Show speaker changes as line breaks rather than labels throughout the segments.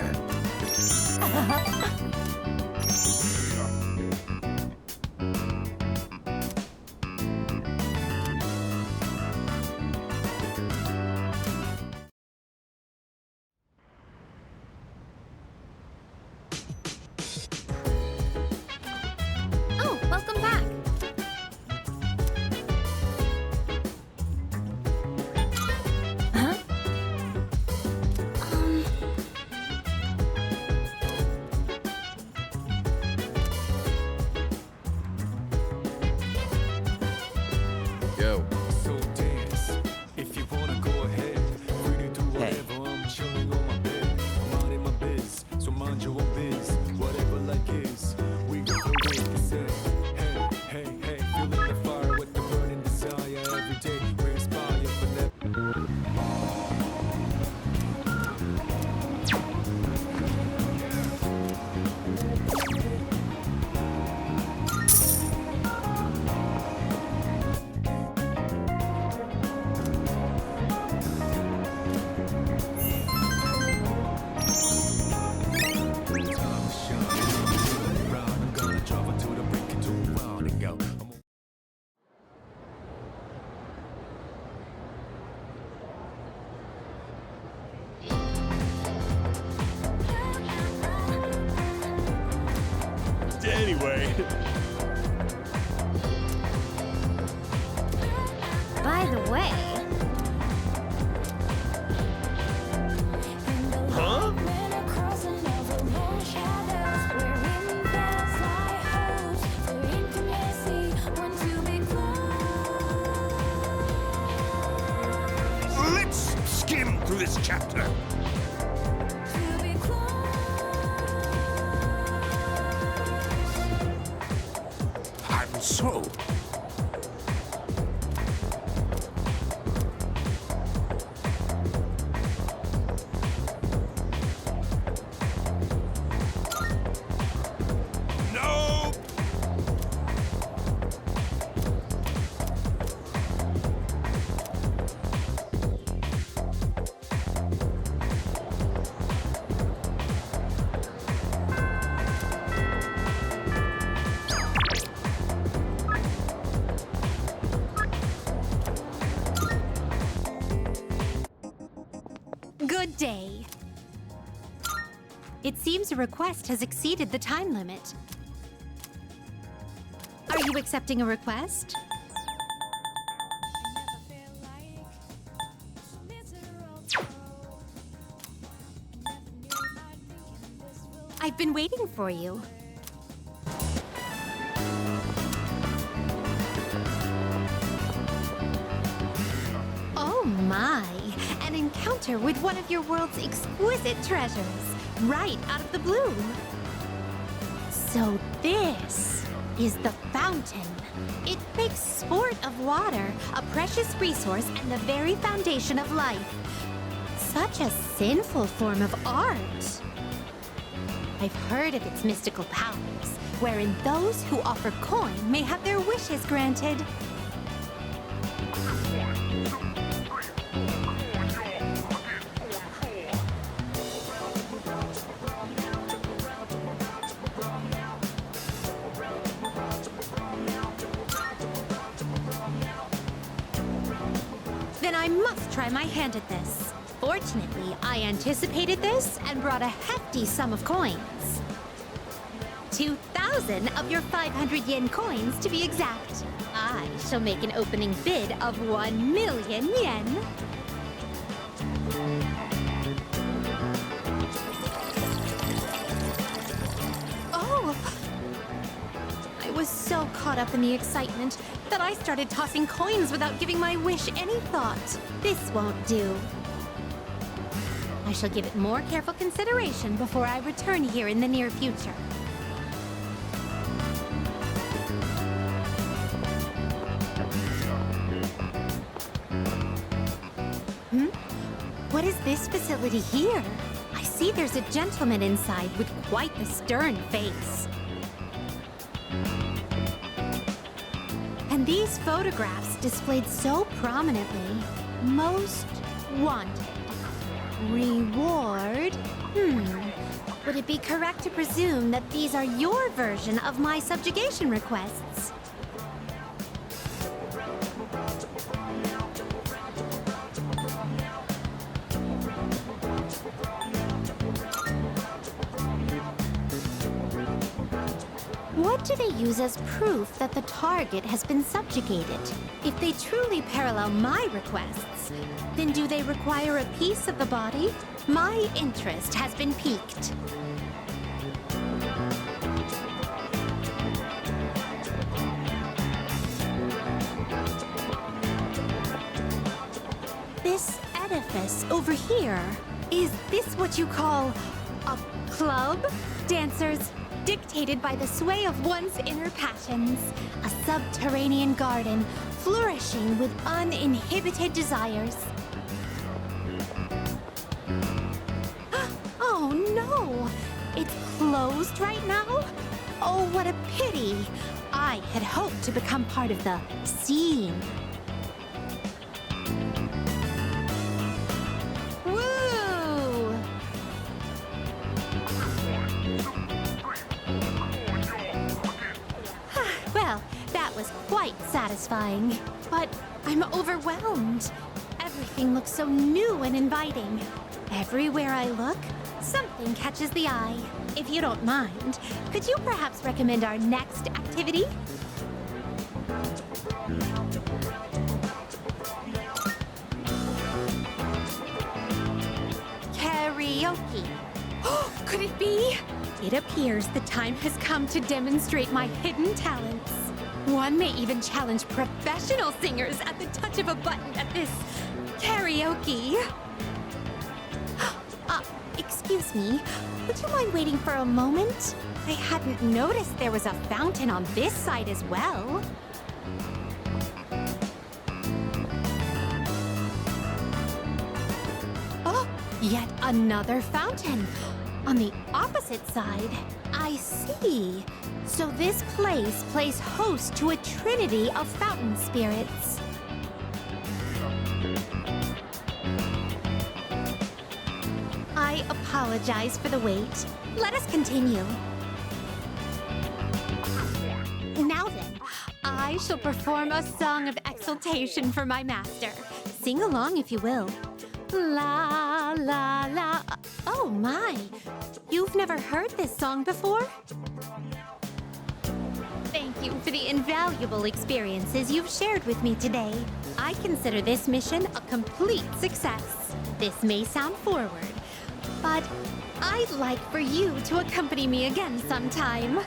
here.
Oh, welcome back. Huh?
Yo.
So dance if you wanna go ahead. Free to do whatever. I'm chilling on my bed. I'm minding my biz, so mind your own biz. Whatever like is, we go for it. Say, hey, hey, hey, feeling the fire with the burning desire every day. We inspire for that. I'm gonna drive her to the break into a round and go. Anyway.
By the way,
Huh?
Let's skim through this chapter. And so, no.
good day. It seems a request has exceeded the time limit. Are you accepting a request? I've been waiting for you. Oh my! An encounter with one of your world's exquisite treasures, right out of the blue. So this is the fountain. It makes sport of water, a precious resource and the very foundation of life. Such a sinful form of art. I've heard of its mystical powers, wherein those who offer coin may have their wishes granted. Then I must try my hand at this. Fortunately, I anticipated this and brought a hefty sum of coins. 2,000 of your 500 yen coins to be exact. I shall make an opening bid of 1,000,000 yen. Oh! I was so caught up in the excitement that I started tossing coins without giving my wish any thought. This won't do. I shall give it more careful consideration before I return here in the near future. What is this facility here? I see there's a gentleman inside with quite the stern face. And these photographs displayed so prominently. Most wanted. Reward? Would it be correct to presume that these are your version of my subjugation requests? What do they use as proof that the target has been subjugated? If they truly parallel my requests, then do they require a piece of the body? My interest has been piqued. This edifice over here, is this what you call a club? Dancers dictated by the sway of one's inner passions. A subterranean garden flourishing with uninhibited desires. Oh no! It's closed right now? Oh, what a pity! I had hoped to become part of the scene. Woo! Well, that was quite satisfying. But I'm overwhelmed. Everything looks so new and inviting. Everywhere I look, something catches the eye. If you don't mind, could you perhaps recommend our next activity? Karaoke. Oh, could it be? It appears the time has come to demonstrate my hidden talents. One may even challenge professional singers at the touch of a button at this karaoke. Excuse me, would you mind waiting for a moment? I hadn't noticed there was a fountain on this side as well. Oh, yet another fountain. On the opposite side. I see. So this place plays host to a trinity of fountain spirits. I apologize for the wait. Let us continue. Now then, I shall perform a song of exultation for my master. Sing along if you will. La, la, la. Oh my, you've never heard this song before? Thank you for the invaluable experiences you've shared with me today. I consider this mission a complete success. This may sound forward, but I'd like for you to accompany me again sometime.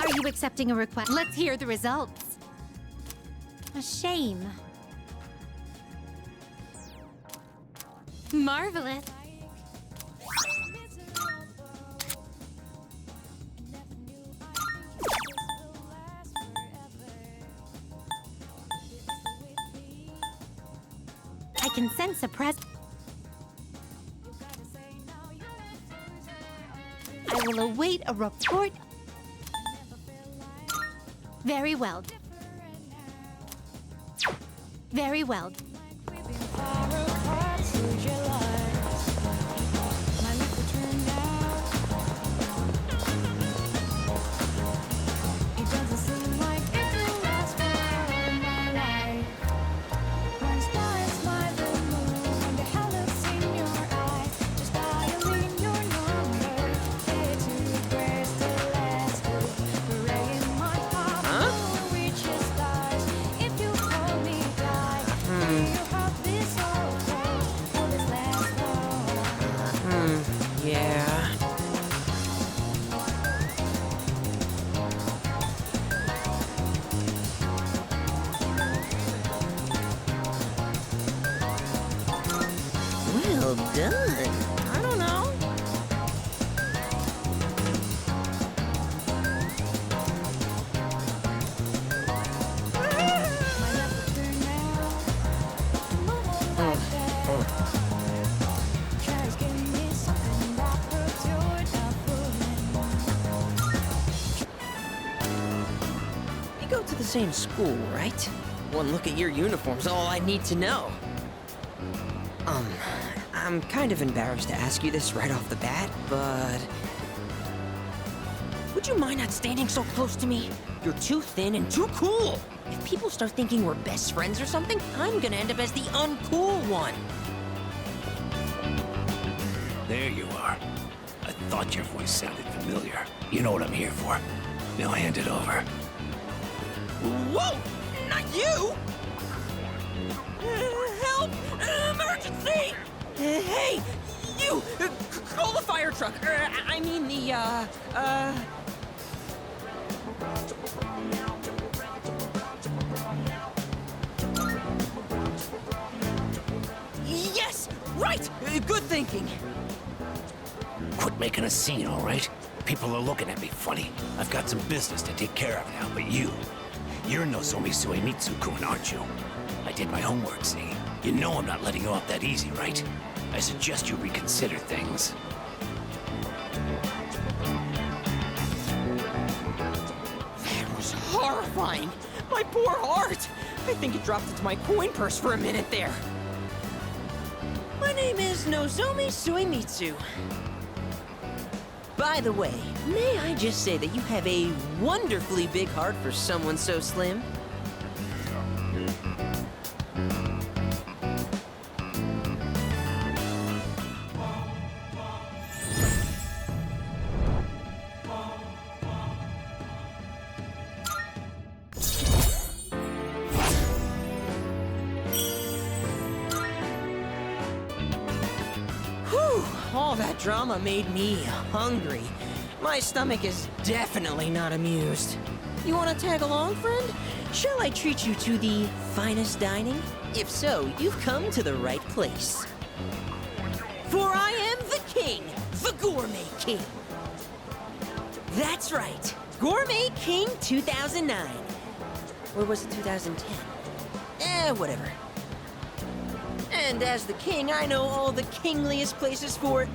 Are you accepting a request? Let's hear the results. A shame. Marvelous. I can sense a I will await a report. Very well. Very well.
Yeah. Well done. I don't know. same school, right? One look at your uniform's all I need to know. I'm kind of embarrassed to ask you this right off the bat, but... would you mind not standing so close to me? You're too thin and too cool! If people start thinking we're best friends or something, I'm gonna end up as the uncool one.
There you are. I thought your voice sounded familiar. You know what I'm here for. Now hand it over.
Whoa! Not you! Help! Emergency! Hey! You! Call the fire truck! I mean the, Yes! Right! Good thinking!
Quit making a scene, all right? People are looking at me funny. I've got some business to take care of now, but you're Nozomi Sue Mitsuru, aren't you? I did my homework, see? You know I'm not letting you off that easy, right? I suggest you reconsider things.
That was horrifying! My poor heart! I think it dropped into my coin purse for a minute there. My name is Nozomi Suemitsu. By the way, may I just say that you have a wonderfully big heart for someone so slim? Whew, all that drama made me hungry. My stomach is definitely not amused. You want to tag along, friend? Shall I treat you to the finest dining? If so, you've come to the right place. For I am the king, the Gourmet King. That's right, Gourmet King 2009. Or was it 2010? Whatever. And as the king, I know all the kingliest places for it.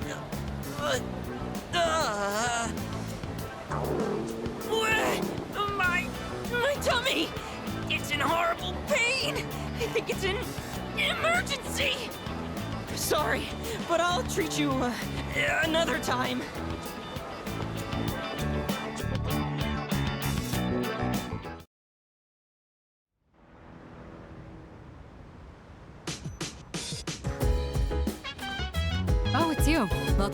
My tummy! It's in horrible pain! I think it's in emergency! Sorry, but I'll treat you another time.
Oh, it's you. Look.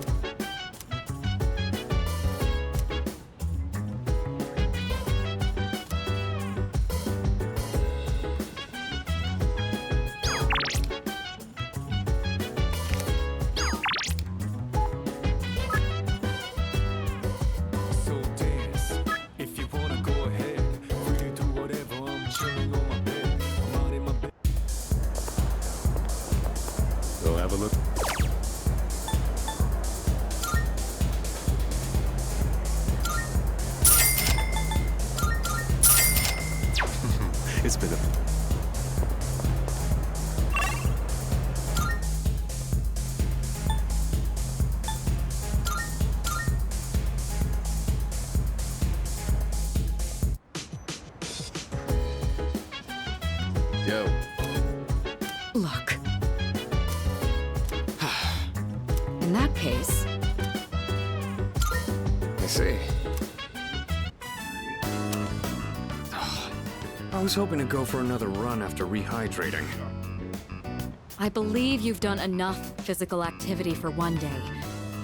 So dance. If you wanna go ahead, free to do whatever. I'm chilling on my bed. I'm out in my bed.
Go have a look. It's been a... Yo.
Look. In that case,
I see. I was hoping to go for another run after rehydrating.
I believe you've done enough physical activity for one day.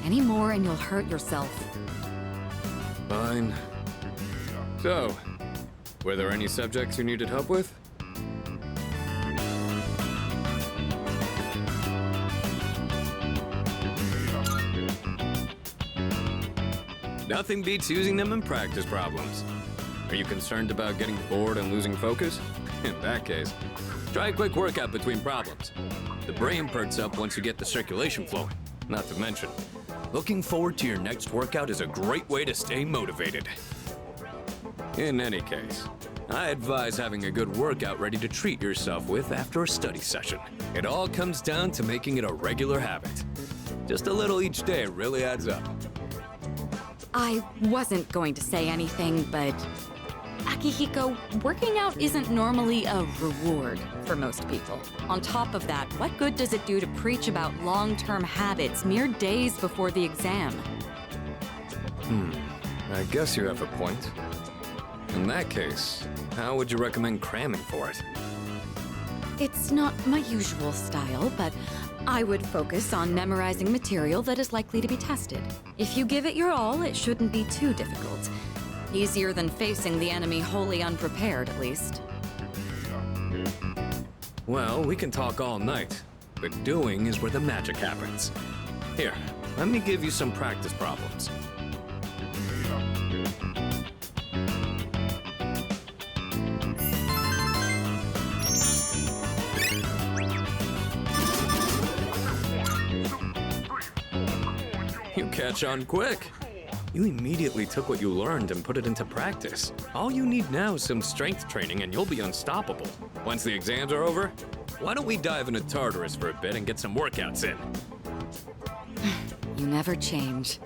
Any more and you'll hurt yourself.
Fine. So, were there any subjects you needed help with? Nothing beats using them in practice problems. Are you concerned about getting bored and losing focus? In that case, try a quick workout between problems. The brain perks up once you get the circulation flowing. Not to mention, looking forward to your next workout is a great way to stay motivated. In any case, I advise having a good workout ready to treat yourself with after a study session. It all comes down to making it a regular habit. Just a little each day really adds up.
I wasn't going to say anything, but Akihiko, working out isn't normally a reward for most people. On top of that, what good does it do to preach about long-term habits mere days before the exam?
I guess you have a point. In that case, how would you recommend cramming for it?
It's not my usual style, but I would focus on memorizing material that is likely to be tested. If you give it your all, it shouldn't be too difficult. Easier than facing the enemy wholly unprepared, at least.
Well, we can talk all night, but doing is where the magic happens. Here, let me give you some practice problems. You catch on quick. You immediately took what you learned and put it into practice. All you need now is some strength training and you'll be unstoppable. Once the exams are over, why don't we dive into Tartarus for a bit and get some workouts in?
You never change.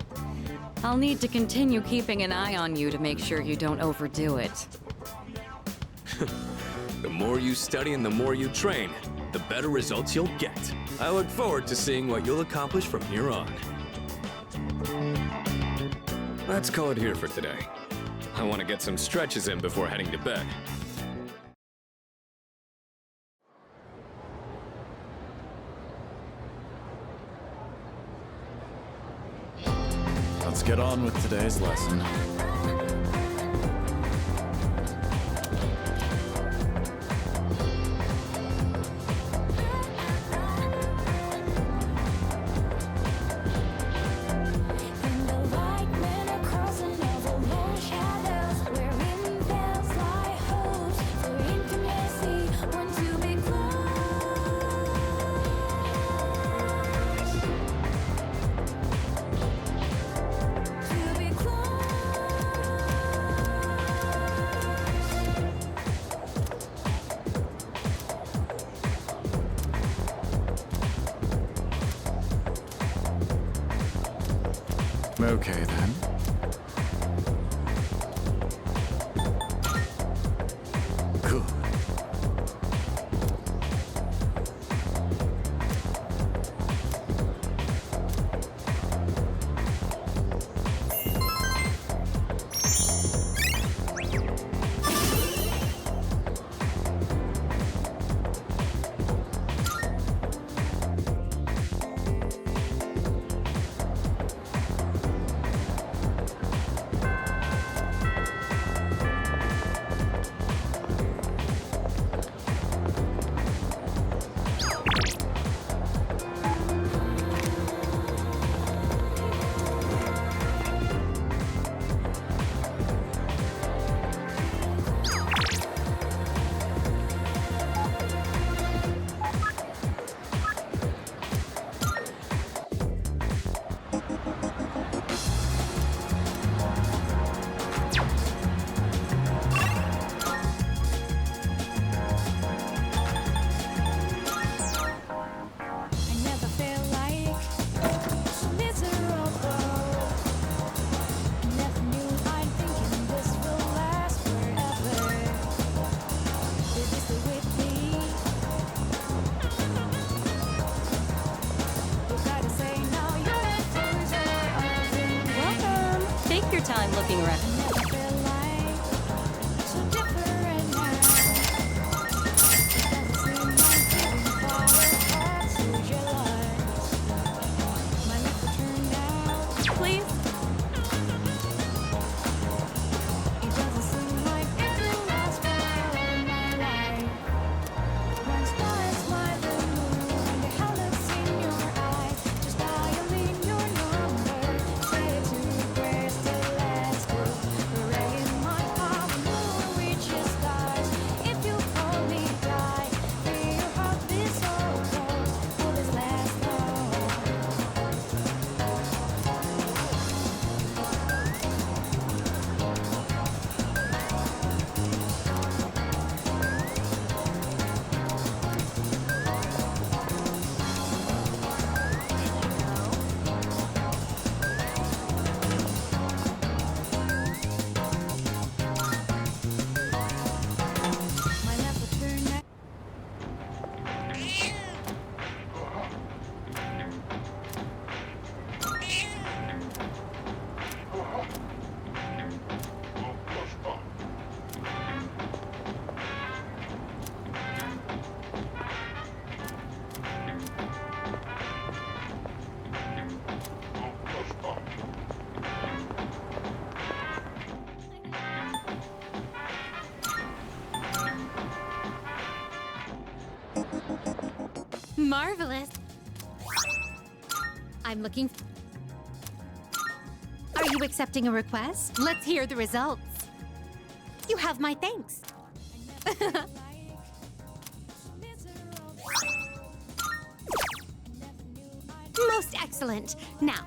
I'll need to continue keeping an eye on you to make sure you don't overdo it.
The more you study and the more you train, the better results you'll get. I look forward to seeing what you'll accomplish from here on. Let's call it here for today. I want to get some stretches in before heading to bed.
Let's get on with today's lesson. Okay, then. Good.
Time looking around. Please?
Marvelous. I'm looking. Are you accepting a request? Let's hear the results. You have my thanks. Most excellent. Now,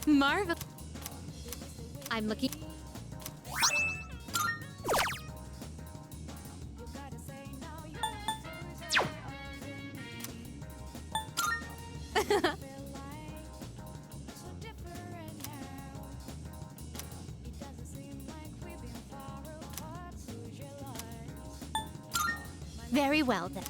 Marvel. I'm looking. Very well then.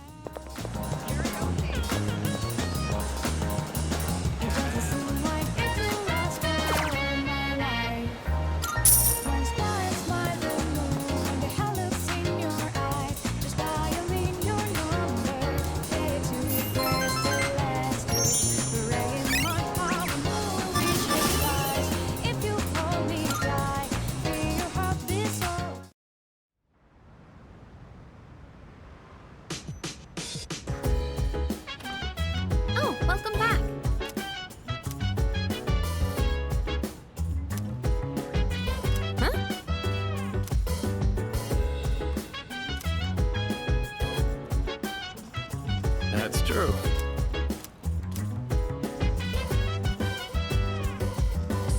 Oh, welcome back. Huh?
That's true.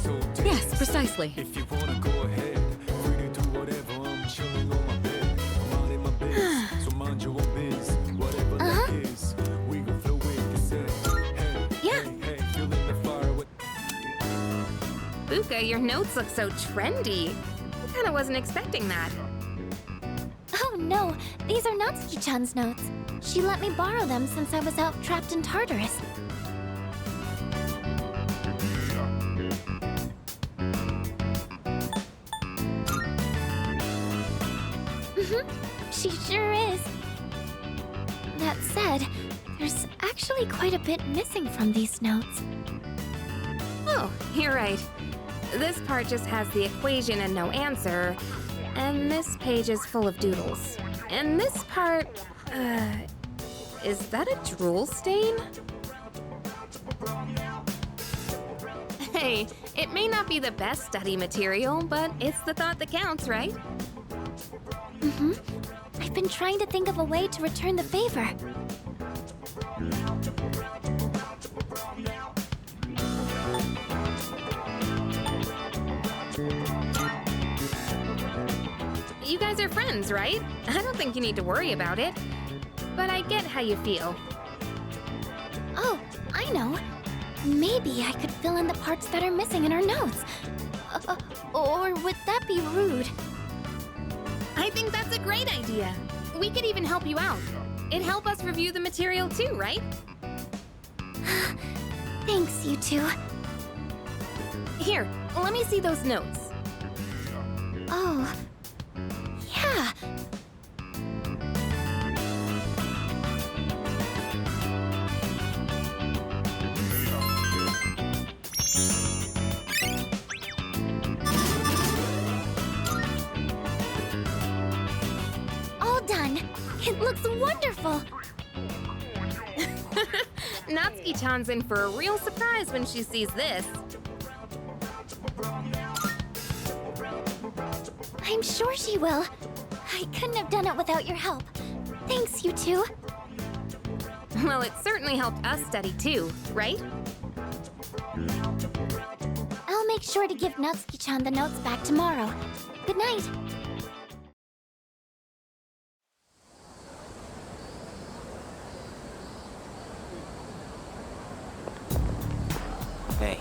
So
Yes, precisely.
if you wanna go ahead, free to do whatever. I'm chilling on my bed. I'm minding my biz. So mind your own biz. Whatever that is, we gon' flow with the set. Hey,
Yeah.
hey, feeling the fire with
Buka, your notes look so trendy. I kinda wasn't expecting that.
Oh no, these are Natsuki-chan's notes. She let me borrow them since I was out trapped in Tartarus. She sure is. That said, there's actually quite a bit missing from these notes.
Oh, you're right. This part just has the equation and no answer, and this page is full of doodles. And this part, is that a drool stain? Hey, it may not be the best study material, but it's the thought that counts, right?
I've been trying to think of a way to return the favor.
You guys are friends, right? I don't think you need to worry about it. But I get how you feel.
Oh, I know. Maybe I could fill in the parts that are missing in our notes. Or would that be rude?
I think that's a great idea. We could even help you out. It'd help us review the material too, right?
Thanks, you two.
Here, let me see those notes.
Oh, yeah. All done. It looks wonderful.
Natsuki-chan's in for a real surprise when she sees this.
I'm sure she will. I couldn't have done it without your help. Thanks, you two.
Well, it certainly helped us study too, right?
I'll make sure to give Natsuki-chan the notes back tomorrow. Good night.
Hey.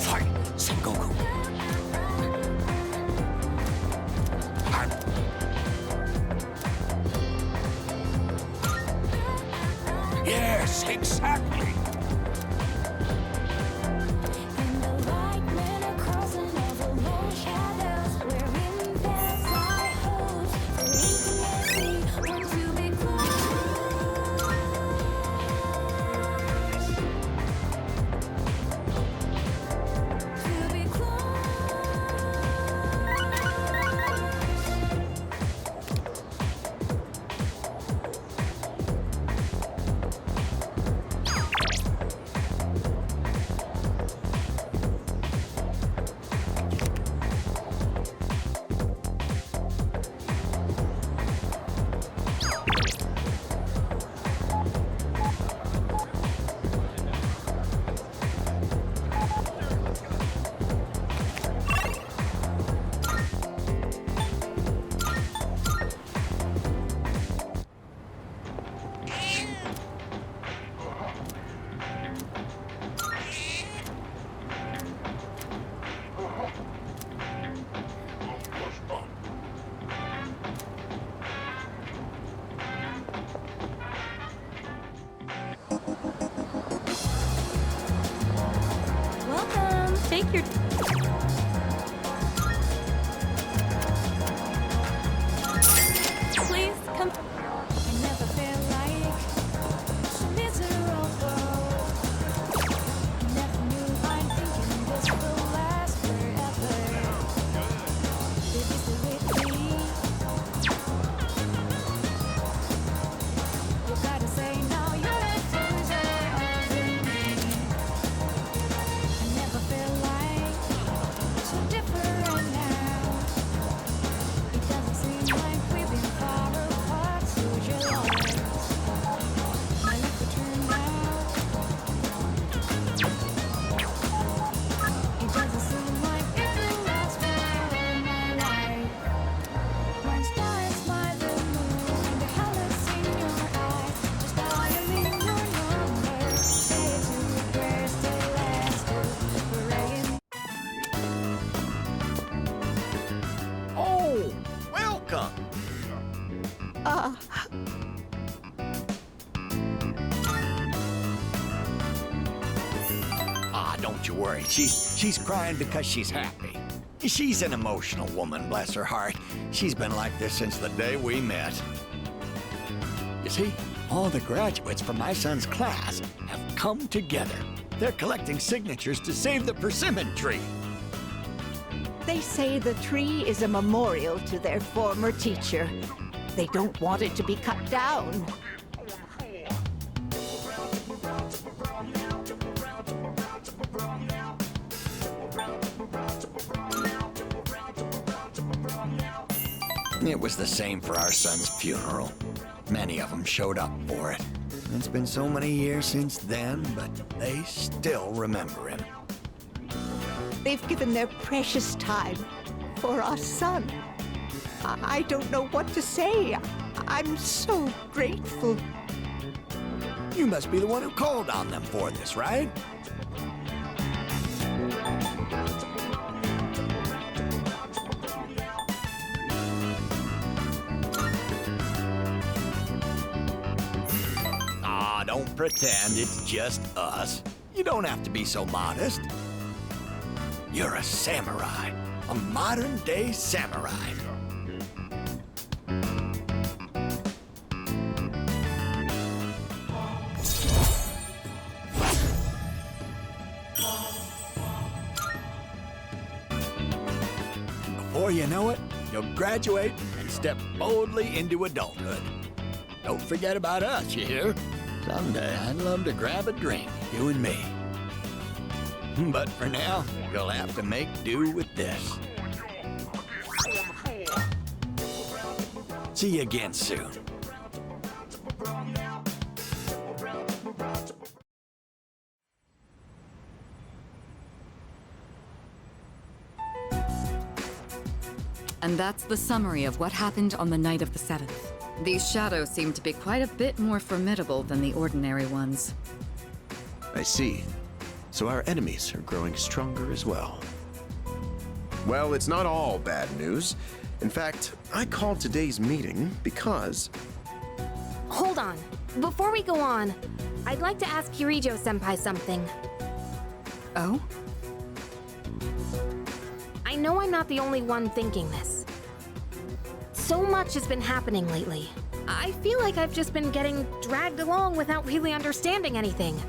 Fight, Sengoku. Yes, exactly.
And the light ran across
Take your...
Please come.
I never felt like miserable. Never knew I'm thinking this will last forever. Baby, stay with me. You gotta say now you're the loser of me. I never felt like so different now. It doesn't seem like we've been far apart so long. My life will turn out. It doesn't seem like it will last for all my life. One star is smiling moon, the colors in your eyes. Just dialing your number. Say to prayers to last praying.
Oh, welcome. Don't you worry. She's crying because she's happy. She's an emotional woman, bless her heart. She's been like this since the day we met. You see, all the graduates from my son's class have come together. They're collecting signatures to save the persimmon tree.
They say the tree is a memorial to their former teacher. They don't want it to be cut down.
It was the same for our son's funeral. Many of them showed up for it. It's been so many years since then, but they still remember him.
They've given their precious time for our son. I don't know what to say. I'm so grateful.
You must be the one who called on them for this, right? Don't pretend it's just us. You don't have to be so modest. You're a samurai, a modern-day samurai. Before you know it, you'll graduate and step boldly into adulthood. Don't forget about us, you hear? Someday I'd love to grab a drink, you and me. But for now, you'll have to make do with this. See you again soon.
And that's the summary of what happened on the night of the 7th. These shadows seem to be quite a bit more formidable than the ordinary ones.
I see. So our enemies are growing stronger as well. Well, it's not all bad news. In fact, I called today's meeting because...
Hold on. Before we go on, I'd like to ask Kirijo-senpai something.
Oh?
I know I'm not the only one thinking this. So much has been happening lately. I feel like I've just been getting dragged along without really understanding anything.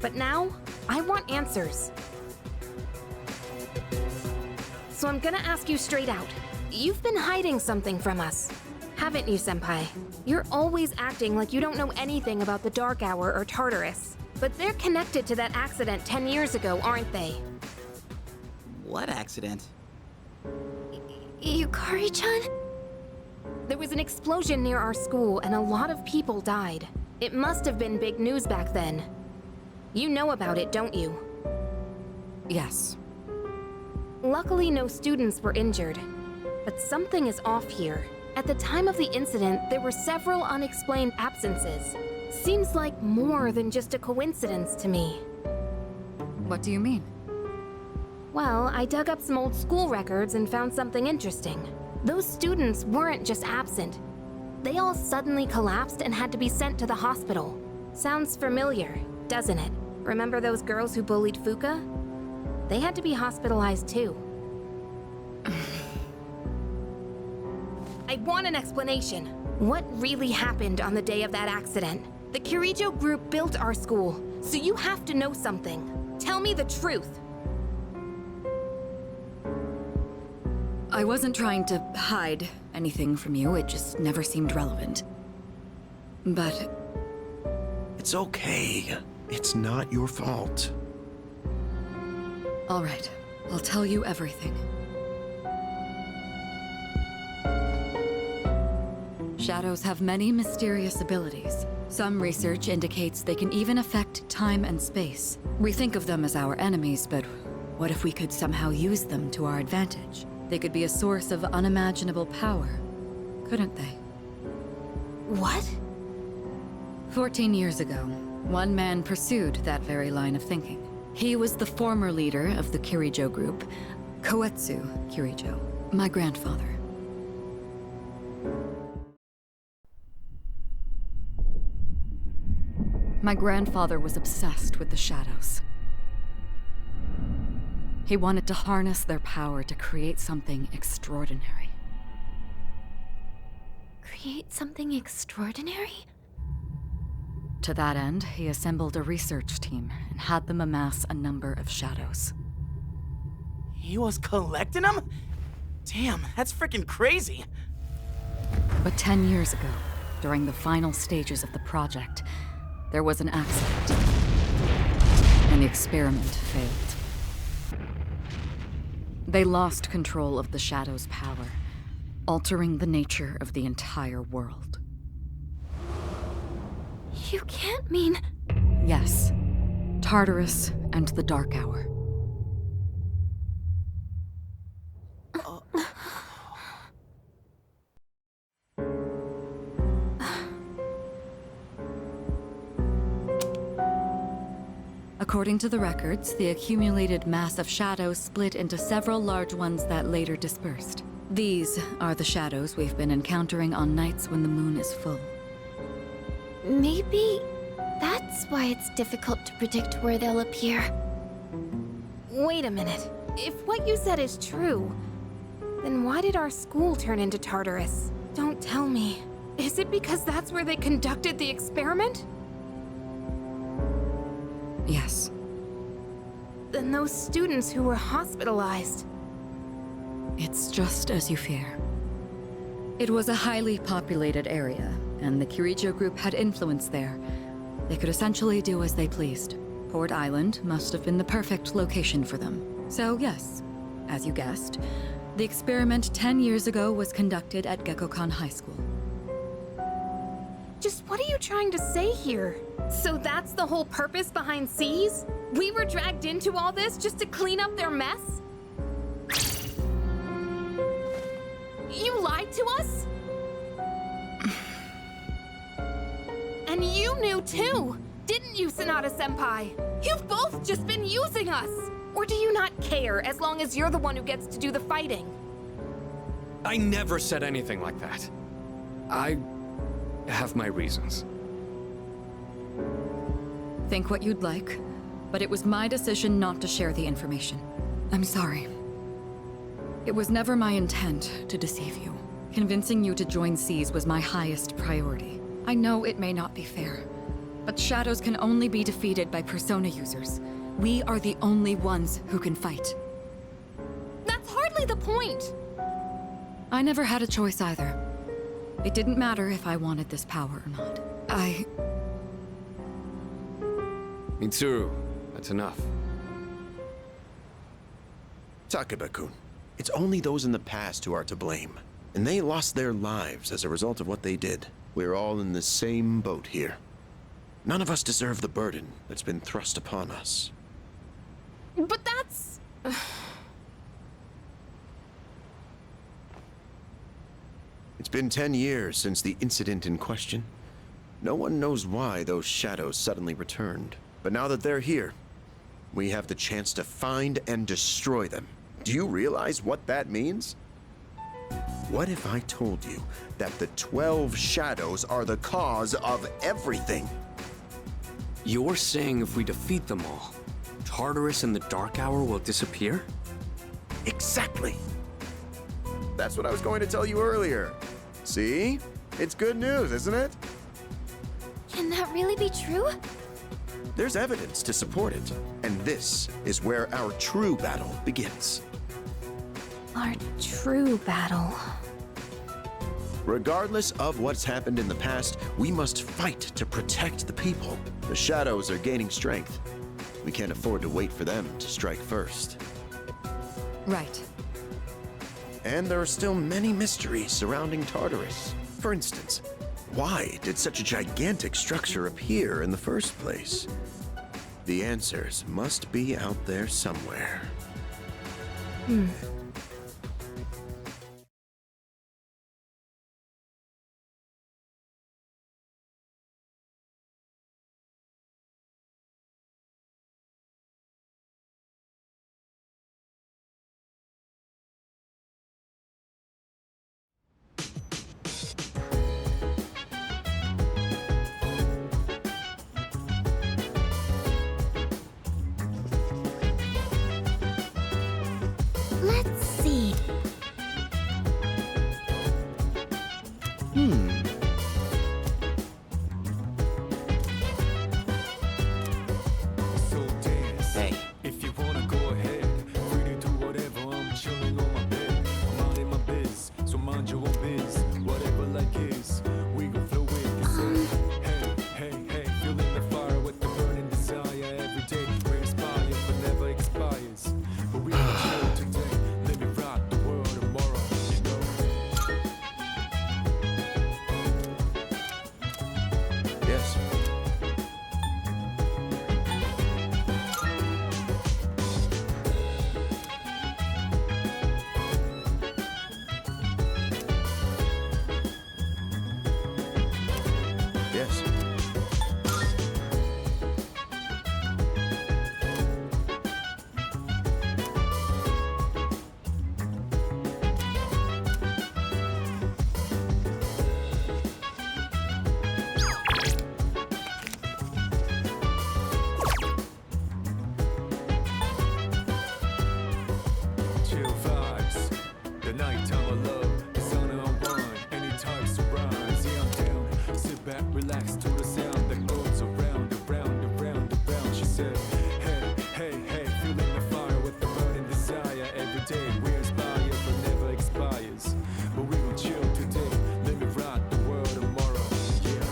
But now, I want answers. So I'm gonna ask you straight out. You've been hiding something from us, haven't you, Senpai? You're always acting like you don't know anything about the Dark Hour or Tartarus. But they're connected to that accident 10 years ago, aren't they?
What accident?
Yukari-chan?
There was an explosion near our school and a lot of people died. It must have been big news back then. You know about it, don't you?
Yes.
Luckily, no students were injured. But something is off here. At the time of the incident, there were several unexplained absences. Seems like more than just a coincidence to me.
What do you mean?
Well, I dug up some old school records and found something interesting. Those students weren't just absent. They all suddenly collapsed and had to be sent to the hospital. Sounds familiar, doesn't it? Remember those girls who bullied Fuka? They had to be hospitalized too. I want an explanation. What really happened on the day of that accident? The Kirijo group built our school, so you have to know something. Tell me the truth.
I wasn't trying to hide anything from you, it just never seemed relevant. But
It's okay. It's not your fault.
all right, I'll tell you everything. Shadows have many mysterious abilities. Some research indicates they can even affect time and space. We think of them as our enemies, but what if we could somehow use them to our advantage? They could be a source of unimaginable power, couldn't they?
What?
14 years ago, one man pursued that very line of thinking. He was the former leader of the Kirijo group, Koetsu Kirijo, my grandfather. My grandfather was obsessed with the shadows. He wanted to harness their power to create something extraordinary.
Create something extraordinary?
To that end, he assembled a research team and had them amass a number of shadows.
He was collecting them? Damn, that's freaking crazy.
But 10 years ago, during the final stages of the project, there was an accident, and the experiment failed. They lost control of the Shadow's power, altering the nature of the entire world.
You can't mean...
Yes, Tartarus and the Dark Hour. According to the records, the accumulated mass of shadows split into several large ones that later dispersed. These are the shadows we've been encountering on nights when the moon is full.
Maybe that's why it's difficult to predict where they'll appear.
Wait a minute. If what you said is true, then why did our school turn into Tartarus? Don't tell me. Is it because that's where they conducted the experiment?
Yes.
Then those students who were hospitalized...
It's just as you fear. It was a highly populated area, and the Kirijo group had influence there. They could essentially do as they pleased. Port Island must have been the perfect location for them. So yes, as you guessed, the experiment 10 years ago was conducted at Gekkokan High School.
Just what are you trying to say here? So that's the whole purpose behind C's? We were dragged into all this just to clean up their mess? You lied to us? And you knew too, didn't you, Sanada-senpai? You've both just been using us! Or do you not care as long as you're the one who gets to do the fighting?
I never said anything like that. I have my reasons.
Think what you'd like, but it was my decision not to share the information. I'm sorry. It was never my intent to deceive you. Convincing you to join C's was my highest priority. I know it may not be fair, but shadows can only be defeated by persona users. We are the only ones who can fight.
That's hardly the point!
I never had a choice either. It didn't matter if I wanted this power or not.
Mitsuru, that's enough.
Takeba-kun, it's only those in the past who are to blame. And they lost their lives as a result of what they did. We're all in the same boat here. None of us deserve the burden that's been thrust upon us.
But that's...
It's been 10 years since the incident in question. No one knows why those shadows suddenly returned. But now that they're here, we have the chance to find and destroy them. Do you realize what that means? What if I told you that the 12 shadows are the cause of everything?
You're saying if we defeat them all, Tartarus and the Dark Hour will disappear?
Exactly. That's what I was going to tell you earlier. See? It's good news, isn't it?
Can that really be true?
There's evidence to support it, and this is where our true battle begins.
Our true battle.
Regardless of what's happened in the past, we must fight to protect the people. The shadows are gaining strength. We can't afford to wait for them to strike first.
Right.
And there are still many mysteries surrounding Tartarus. For instance, why did such a gigantic structure appear in the first place? The answers must be out there somewhere.
Let's see.
So dance.
Hey.
If you wanna go ahead, free to do whatever. I'm chilling on my bed. I'm out in my biz, so mind your own biz. Whatever like is, we gon' flow with the Hey, hey, hey, feeling the fire with the burning desire every day. We're inspired, but never expires. But we gon' chill today. Let me rock the world tomorrow, you know.
Yes. Yes.
Chill vibes, the nighttime of love, the sun unwind, any types of rhymes. Yeah, I'm down. Sit back, relax to the sound that goes around, around, around, around. She said, hey, hey, hey, feeling the fire with the burning desire every day. We're inspired, but never expires. But we gon' chill today. Let me rock the world tomorrow. Yeah.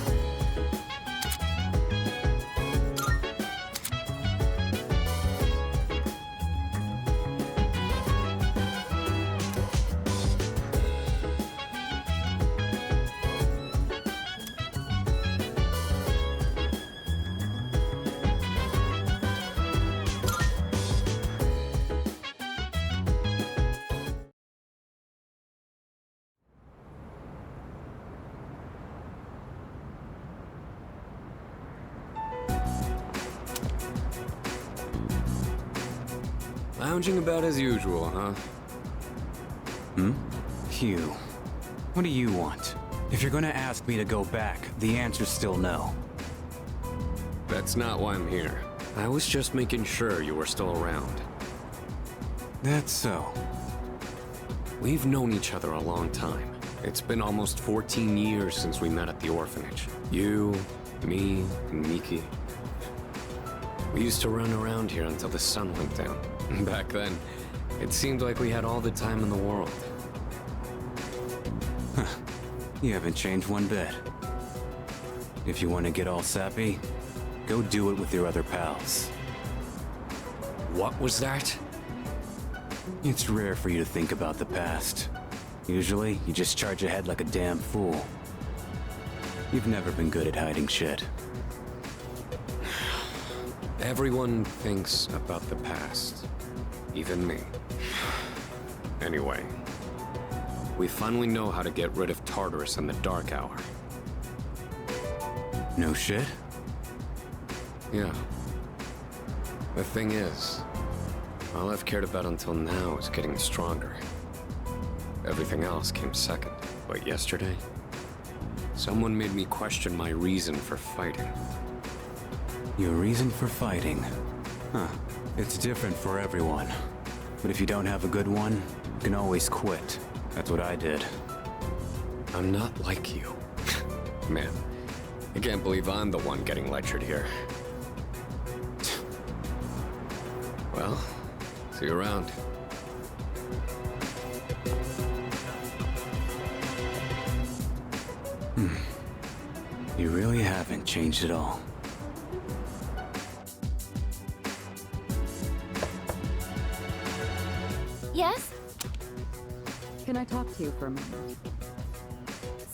Lounging about as usual, huh?
Hugh, what do you want? If you're gonna ask me to go back, the answer's still no.
That's not why I'm here. I was just making sure you were still around.
That's so.
We've known each other a long time. It's been almost 14 years since we met at the orphanage. You, me, and Miki. We used to run around here until the sun went down. Back then, it seemed like we had all the time in the world.
You haven't changed one bit. If you want to get all sappy, go do it with your other pals.
What was that?
It's rare for you to think about the past. Usually, you just charge ahead like a damn fool. You've never been good at hiding shit.
Everyone thinks about the past. Even me. Anyway, we finally know how to get rid of Tartarus and the Dark Hour.
No shit?
Yeah. The thing is, all I've cared about until now is getting stronger. Everything else came second. But yesterday, someone made me question my reason for fighting.
Your reason for fighting? Huh. It's different for everyone. But if you don't have a good one, you can always quit. That's what I did.
I'm not like you. Man, I can't believe I'm the one getting lectured here. Well, see you around.
You really haven't changed at all.
Yes?
Can I talk to you for a moment?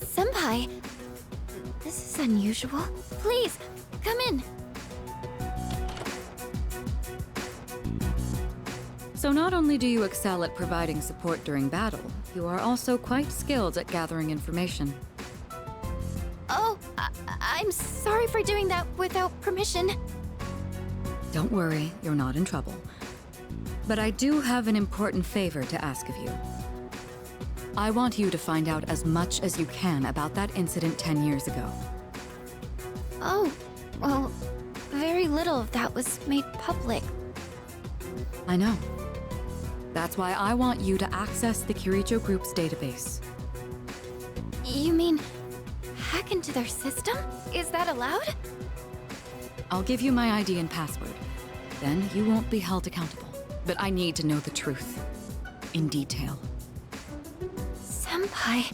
Senpai, this is unusual. Please, come in.
So not only do you excel at providing support during battle, you are also quite skilled at gathering information.
Oh, I'm sorry for doing that without permission.
Don't worry, you're not in trouble. But I do have an important favor to ask of you. I want you to find out as much as you can about that incident 10 years ago.
Oh, well, very little of that was made public.
I know. That's why I want you to access the Kirijo Group's database.
You mean hack into their system? Is that allowed?
I'll give you my ID and password. Then you won't be held accountable. But I need to know the truth. In detail.
Senpai.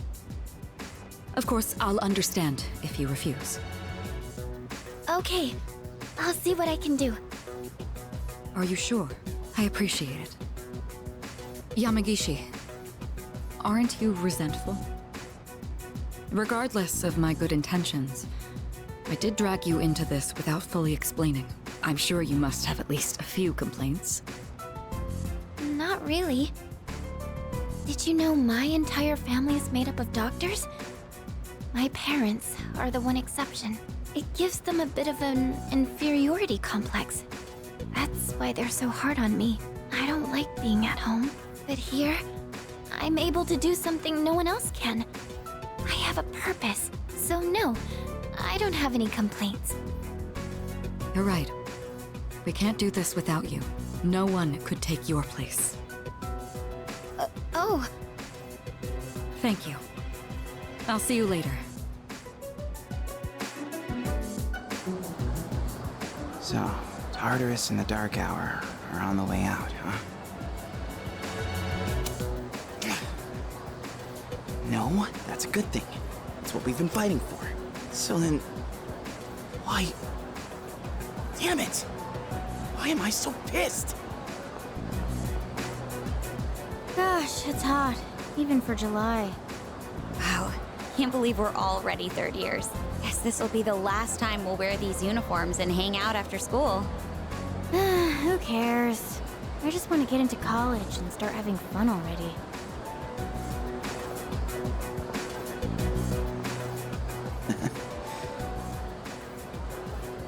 Of course, I'll understand if you refuse.
Okay, I'll see what I can do.
Are you sure? I appreciate it. Yamagishi, aren't you resentful? Regardless of my good intentions, I did drag you into this without fully explaining. I'm sure you must have at least a few complaints.
Not really. Did you know my entire family is made up of doctors? My parents are the one exception. It gives them a bit of an inferiority complex. That's why they're so hard on me. I don't like being at home. But here, I'm able to do something no one else can. I have a purpose, so no, I don't have any complaints.
You're right. We can't do this without you. No one could take your place.
Oh,
Thank you. I'll see you later.
So, Tartarus and the Dark Hour are on the way out, huh? No, that's a good thing. That's what we've been fighting for. So then, why? Damn it! Why am I so pissed?
Gosh, it's hot, even for July.
Wow, can't believe we're already third years. Guess this will be the last time we'll wear these uniforms and hang out after school.
Who cares? I just want to get into college and start having fun already.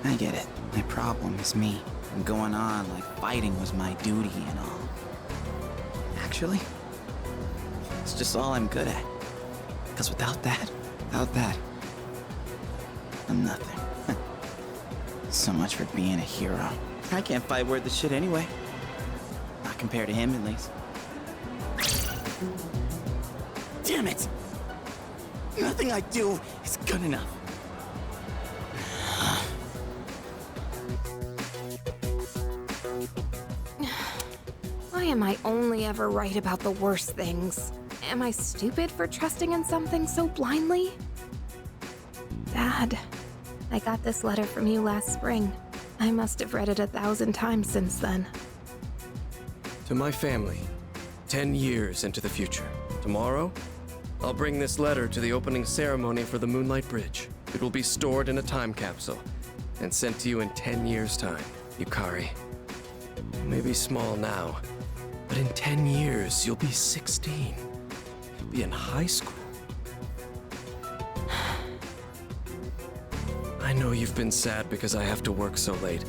I get it. My problem is me. I'm going on like fighting was my duty and all. Actually, it's just all I'm good at. Because without that, I'm nothing. So much for being a hero. I can't fight worth the shit anyway. Not compared to him, at least. Damn it! Nothing I do is good enough.
Why am I only ever right about the worst things? Am I stupid for trusting in something so blindly? Dad, I got this letter from you last spring. I must have read it 1,000 times since then.
To my family, 10 years into the future. Tomorrow, I'll bring this letter to the opening ceremony for the Moonlight Bridge. It will be stored in a time capsule and sent to you in 10 years' time, Yukari. You may be small now, but in 10 years, you'll be 16. You'll be in high school. I know you've been sad because I have to work so late,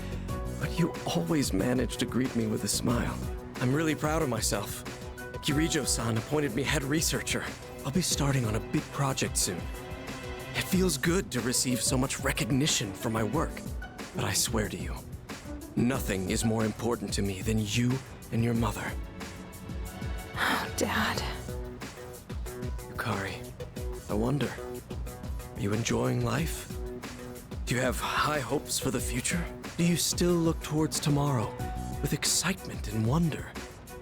but you always manage to greet me with a smile. I'm really proud of myself. Kirijo-san appointed me head researcher. I'll be starting on a big project soon. It feels good to receive so much recognition for my work, but I swear to you, Nothing is more important to me than you and your mother.
Oh, Dad.
Yukari, I wonder, are you enjoying life? Do you have high hopes for the future? Do you still look towards tomorrow with excitement and wonder,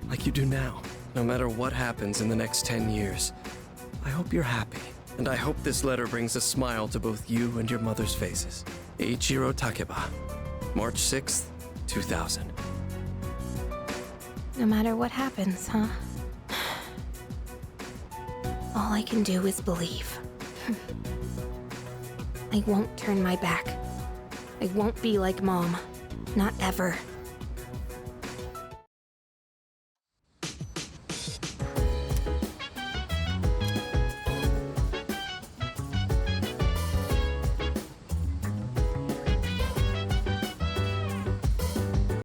like you do now? No matter what happens in the next 10 years, I hope you're happy. And I hope this letter brings a smile to both you and your mother's faces. Eiichiro Takeba, March 6th, 2000.
No matter what happens, huh? All I can do is believe. I won't turn my back. I won't be like Mom. Not ever.